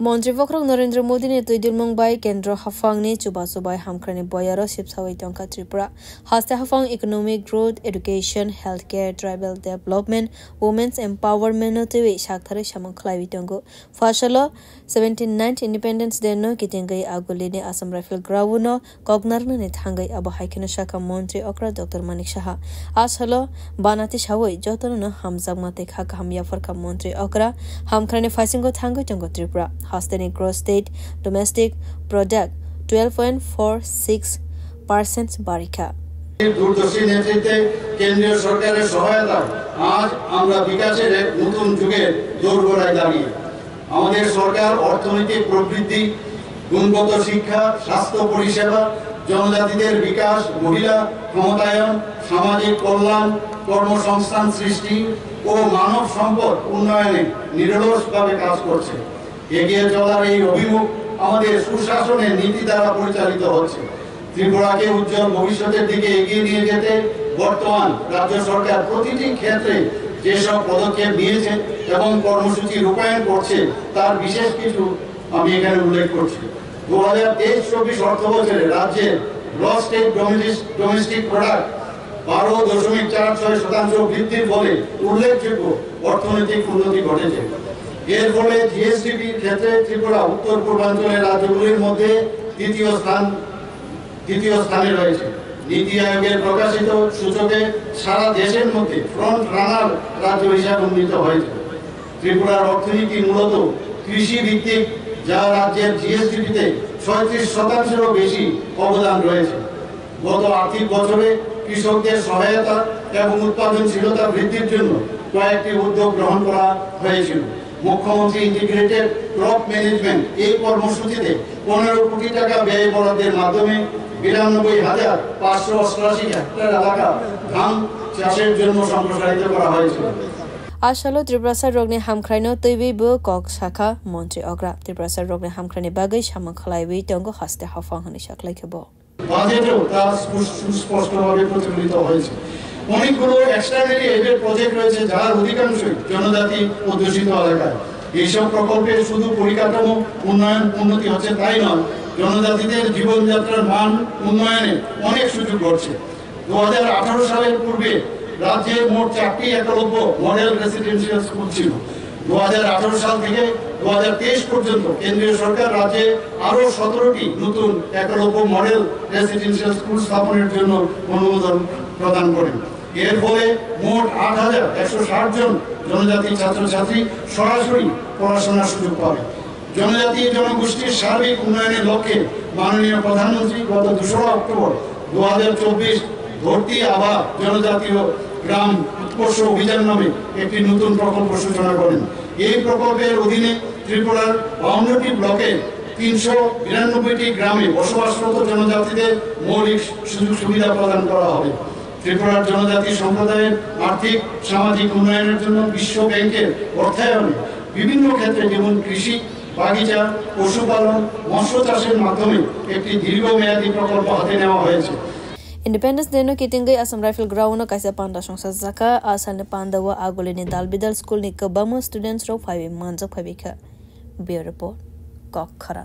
Montri Vokrong Narendra Modi ne Tuidil Mumbai Kendra Hafang ne Chuba Hamkrani Boyaro Sipsawai Tonka Tripura Hasta Hafang Economic Growth Education Healthcare Tribal Development Women's Empowerment Tewe Shaktare Shamanklai Tongo Fashalo 79th Independence Day no Kitingai Agulini Assam Rifle Grawuno Kognarna ne Thangai Aba Haikino Shaka Montri Okra Dr. Manik Shaha Ashalo Banati Shawai Jotono Hamzak Mate Haka Hamyafarka Montri Okra Hamkrani Fasingo Tango Tongo Tripura Hosteni gross state domestic product 12.46% বারিকা দূরদর্শী নেতৃত্বে কেন্দ্রীয় সরকারের সহায়তায় আজ আমরা বিকাশের এক নতুন যুগের দোরগোড়ায় দাঁড়িয়ে আমাদের সরকার অর্থনৈতিক প্রবৃদ্ধি গুণগত শিক্ষা স্বাস্থ্য পরিষেবা জনজাতিদের বিকাশ মহিলা ক্ষমতায়ন সামাজিক কল্যাণ কর্মসংস্থান সৃষ্টি ও মানব সম্পদ উন্নয়নে নিরলসভাবে কাজ করছে এগিয়ে চলার এই অভিমুখ আমাদের সুশাসনের নীতি দ্বারা পরিচালিত হচ্ছে ত্রিপুরাকে উজ্জ্বল ভবিষ্যতের দিকে এগিয়ে নিয়ে যেতে বর্তমান রাজ্য সরকার প্রতিটি ক্ষেত্রে যেসব পদক্ষেপ নিয়েছে এবং কর্মসূচি রূপায়ণ করছে তার বিশেষ কিছু আমি এখানে উল্লেখ করছি 2023-24 অর্থবছরে রাজ্যের গ্রস স্টেট ডোমেস্টিক প্রোডাক্ট 12.46% বৃদ্ধির ফলে উল্লেখযোগ্য অর্থনৈতিক উন্নতি ঘটেছে এর ফলে জিএসডিপির ক্ষেত্রে ত্রিপুরা উত্তর পূর্বাঞ্চলের রাজ্যগুলির মধ্যে দ্বিতীয় স্থানে রয়েছে নীতি আয়োগের প্রকাশিত সূচকে সারা দেশের মধ্যে ফ্রন্ট রানার রাজ্য হিসাবে উন্নীত হয়েছে ত্রিপুরার অর্থনীতি মূলত কৃষি ভিত্তিক যা রাজ্যের জিএসডিপিতে 36%-এরও বেশি অবদান রয়েছে গত আর্থিক বছরে কৃষকদের সহায়তা এবং উৎপাদনশীলতা বৃদ্ধির জন্য কয়েকটি উদ্যোগ গ্রহণ করা হয়েছিল মুখ্যমন্ত্রী ইন্টিগ্রেটেড ক্রপ ম্যানেজমেন্ট এই কর্মসূচিতে 15 কোটি টাকা ব্যয় বরাদ্দের মাধ্যমে 92,588 হেক্টর এলাকা ধান চাষের জন্য সম্প্রসারিত করা হয়েছিল Ashalo Triprasar Rogne Hamkraino Tui Bo Kok Shaka Montri Ogra Triprasar Rogne Hamkrani Bagay Shamanklaiwi Tongo Haste Hafang Hani Shaklaikebo বাজেটেও তার সুস্পষ্টভাবে প্রতিফলিত হয়েছে অনেকগুলো এক্সটার্নালি এডেড প্রজেক্ট রয়েছে যার অধিকাংশই জনজাতি অধ্যুষিত এলাকায় এইসব প্রকল্পের শুধু পরিকাঠামো উন্নতি হচ্ছে তাই নয় জনজাতিদের জীবনযাত্রার মান উন্নয়নে অনেক সুযোগ ঘটছে 2018 সালের পূর্বে রাজ্যে মোট 4টি একলব্য মডেল রেসিডেন্সিয়াল স্কুল ছিল 2018 সাল থেকে 2023 পর্যন্ত কেন্দ্রীয় সরকার রাজ্যে আরো 17টি নতুন একলব্য মডেল রেসিডেন্সিয়াল স্কুল স্থাপনের জন্য অনুমোদন প্রদান করেন এর ফলে মোট 8,160 জন জনজাতি ছাত্রছাত্রী সরাসরি পড়াশোনার সুযোগ পাবে জনজাতি জনগোষ্ঠীর সার্বিক উন্নয়নের লক্ষ্যে মাননীয় প্রধানমন্ত্রী গত 2 অক্টোবর 2024 ভর্তি আবার জনজাতীয় গ্রাম উৎকর্ষ অভিযান নামে একটি নতুন প্রকল্প সূচনা করেন এই প্রকল্পের অধীনে ত্রিপুরার 52টি ব্লকে 392টি গ্রামে বসবাসরত জনজাতিদের মৌলিক সুযোগ সুবিধা প্রদান করা হবে ত্রিপুরার জনজাতি সম্প্রদায়ের আর্থিক সামাজিক উন্নয়নের জন্য বিশ্ব ব্যাংকের অর্থায়নে বিভিন্ন ক্ষেত্রে যেমন কৃষি বাগিচা পশুপালন মৎস্য চাষের মাধ্যমে একটি দীর্ঘমেয়াদী প্রকল্প হাতে নেওয়া হয়েছে Independence Day no Kitingai Assam Rifle Ground no Kaisa Panda Shongsa Zaka Asan Pandawa Agolini Dalbidal School ni Kabama students ro 5 months of Pavika. Be report Kok Khara